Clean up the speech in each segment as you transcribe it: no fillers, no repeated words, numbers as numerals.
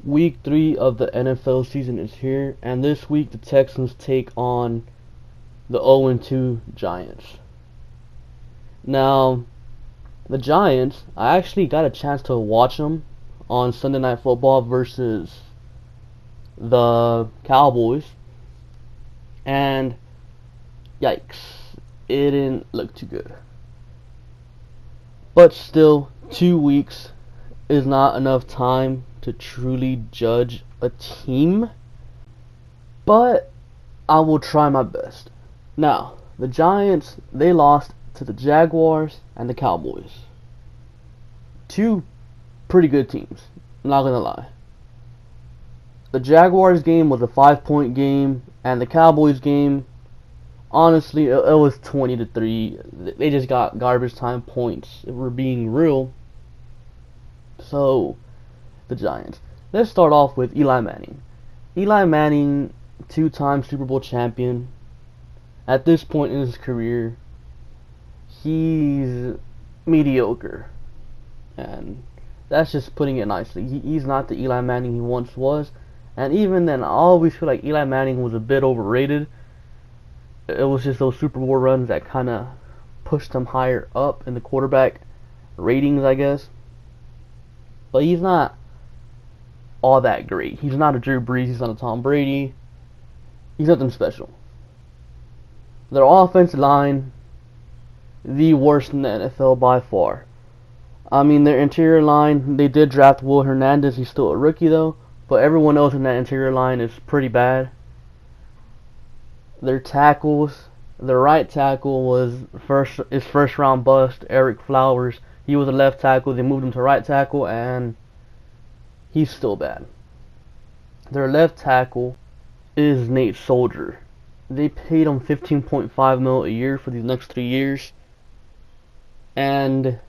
Week 3 of the NFL season is here, and this week the Texans take on the 0-2 Giants. Now, the Giants, I actually got a chance to watch them on Sunday Night Football versus the Cowboys, and yikes, it didn't look too good. But still, 2 weeks is not enough time to truly judge a team, but I will try my best. Now, the Giants, they lost to the Jaguars and the Cowboys. Two pretty good teams, not gonna lie. The Jaguars game was a 5-point game, and the Cowboys game, honestly, it was 20-3. They just got garbage time points, if we're being real. So, the Giants. Let's start off with Eli Manning. Eli Manning, 2-time Super Bowl champion. At this point in his career, he's mediocre. And that's just putting it nicely. He's not the Eli Manning he once was. And even then, I always feel like Eli Manning was a bit overrated. It was just those Super Bowl runs that kind of pushed him higher up in the quarterback ratings, I guess. But he's not all that great. He's not a Drew Brees. He's not a Tom Brady. He's nothing special. Their offensive line, the worst in the NFL by far. I mean, their interior line, they did draft Will Hernandez. He's still a rookie, though. But everyone else in that interior line is pretty bad. Their tackles, their right tackle was his first round bust, Eric Flowers. He was a left tackle. They moved him to right tackle, and he's still bad. Their left tackle is Nate Soldier. They paid him $15.5 million a year for these next 3 years, and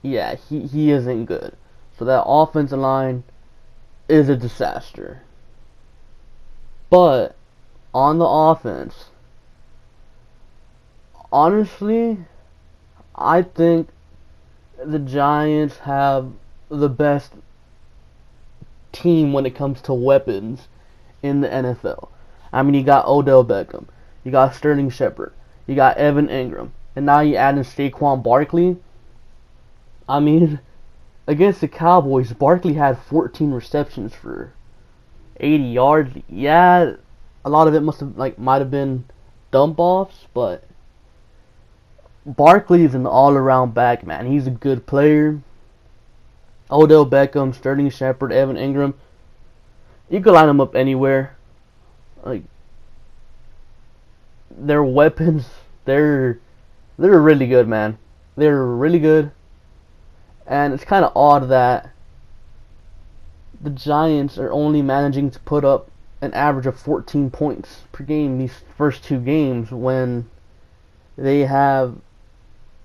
yeah, he isn't good. So that offensive line is a disaster. But on the offense, honestly, I think the Giants have the best team when it comes to weapons in the NFL. I mean, you got Odell Beckham, you got Sterling Shepard, you got Evan Ingram, and now you add in Saquon Barkley. I mean, against the Cowboys, Barkley had 14 receptions for 80 yards. Yeah, a lot of it might have been dump offs, but Barkley is an all-around back, man. He's a good player. Odell Beckham, Sterling Shepard, Evan Ingram. You could line them up anywhere. Like, their weapons, they're really good, man. They're really good. And it's kind of odd that the Giants are only managing to put up an average of 14 points per game these first 2 games when they have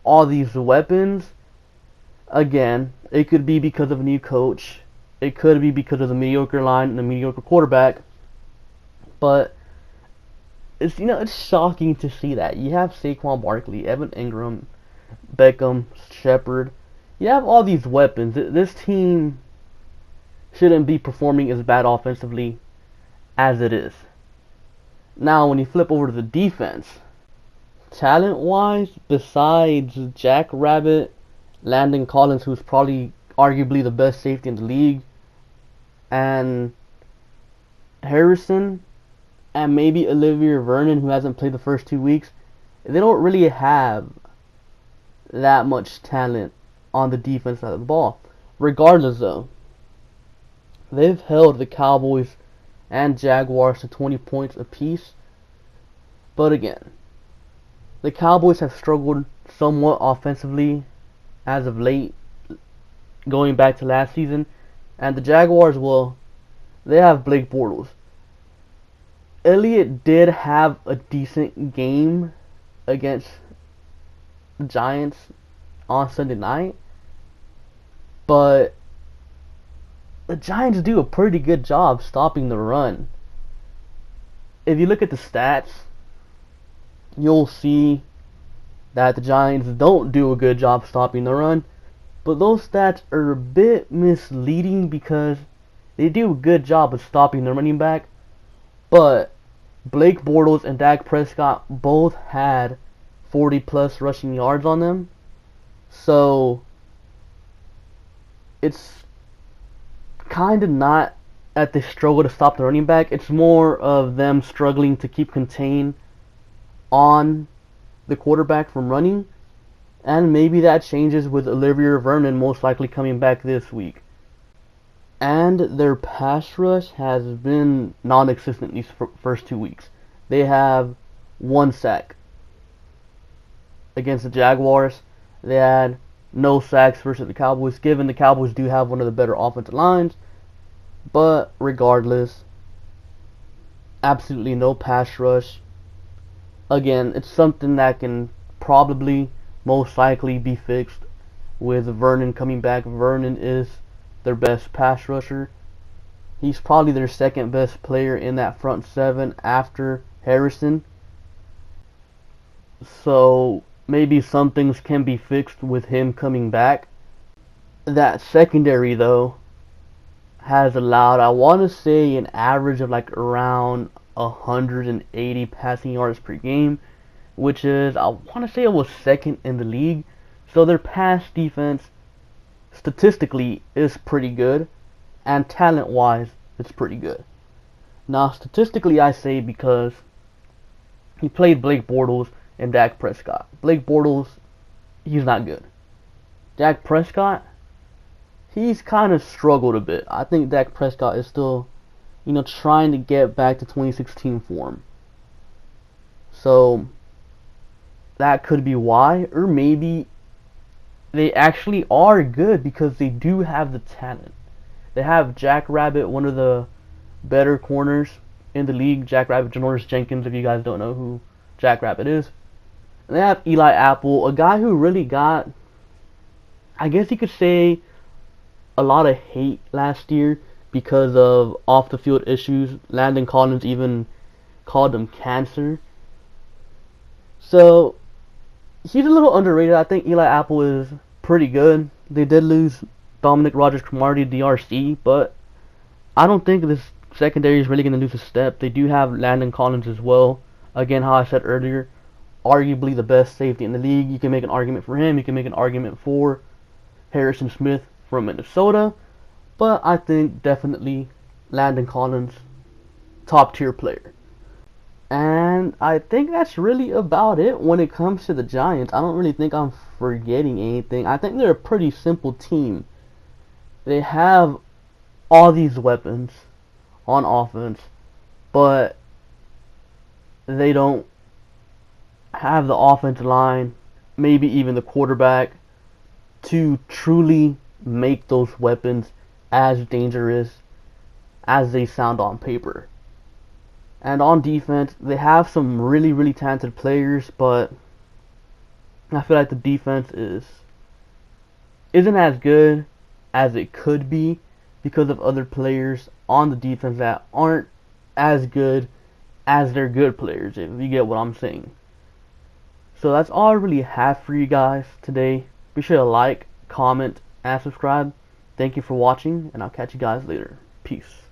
all these weapons. Again, it could be because of a new coach. It could be because of the mediocre line and the mediocre quarterback. But it's shocking to see that. You have Saquon Barkley, Evan Ingram, Beckham, Shepard. You have all these weapons. This team shouldn't be performing as bad offensively as it is. Now, when you flip over to the defense, talent-wise, besides Jack Rabbit, Landon Collins, who's probably arguably the best safety in the league, and Harrison, and maybe Olivier Vernon, who hasn't played the first 2 weeks, they don't really have that much talent on the defense side of the ball. Regardless, though, they've held the Cowboys and Jaguars to 20 points apiece. But again, the Cowboys have struggled somewhat offensively as of late, going back to last season. And the Jaguars, well, they have Blake Bortles. Elliott did have a decent game against the Giants on Sunday night, but the Giants do a pretty good job stopping the run. If you look at the stats, you'll see that the Giants don't do a good job stopping the run, but those stats are a bit misleading because They do a good job of stopping the running back, but Blake Bortles and Dak Prescott both had 40 plus rushing yards on them. So it's kind of not that they struggle to stop the running back. It's more of them struggling to keep contain on the quarterback from running. And maybe that changes with Olivier Vernon most likely coming back this week. And their pass rush has been non-existent these first 2 weeks. They have 1 sack against the Jaguars. They had no sacks versus the Cowboys, given the Cowboys do have one of the better offensive lines. But regardless, absolutely no pass rush. Again, it's something that can probably, most likely, be fixed with Vernon coming back. Vernon is their best pass rusher. He's probably their second best player in that front seven after Harrison. So maybe some things can be fixed with him coming back. That secondary, though, has allowed, I want to say, an average of like around 180 passing yards per game, which is, I want to say it was second in the league. So their pass defense statistically is pretty good, and talent-wise, it's pretty good. Now, statistically, I say because he played Blake Bortles and Dak Prescott. Blake Bortles, he's not good. Dak Prescott, he's kind of struggled a bit. I think Dak Prescott is still, trying to get back to 2016 form. So that could be why, or maybe they actually are good because they do have the talent. They have Jack Rabbit, one of the better corners in the league. Jack Rabbit, Janoris Jenkins, if you guys don't know who Jack Rabbit is. And they have Eli Apple, a guy who really got, I guess you could say, a lot of hate last year because of off-the-field issues. Landon Collins even called him cancer. So he's a little underrated. I think Eli Apple is pretty good. They did lose Dominic Rodgers-Cromartie, DRC, but I don't think this secondary is really going to lose a step. They do have Landon Collins as well. Again, how I said earlier, arguably the best safety in the league. You can make an argument for him. You can make an argument for Harrison Smith from Minnesota. But I think definitely Landon Collins, top tier player. And I think that's really about it when it comes to the Giants. I don't really think I'm forgetting anything. I think they're a pretty simple team. They have all these weapons on offense, but they don't have the offensive line, maybe even the quarterback, to truly make those weapons as dangerous as they sound on paper. And on defense, they have some really, really talented players, but I feel like the defense isn't as good as it could be because of other players on the defense that aren't as good as their good players, if you get what I'm saying. So that's all I really have for you guys today. Be sure to like, comment, and subscribe. Thank you for watching, and I'll catch you guys later. Peace.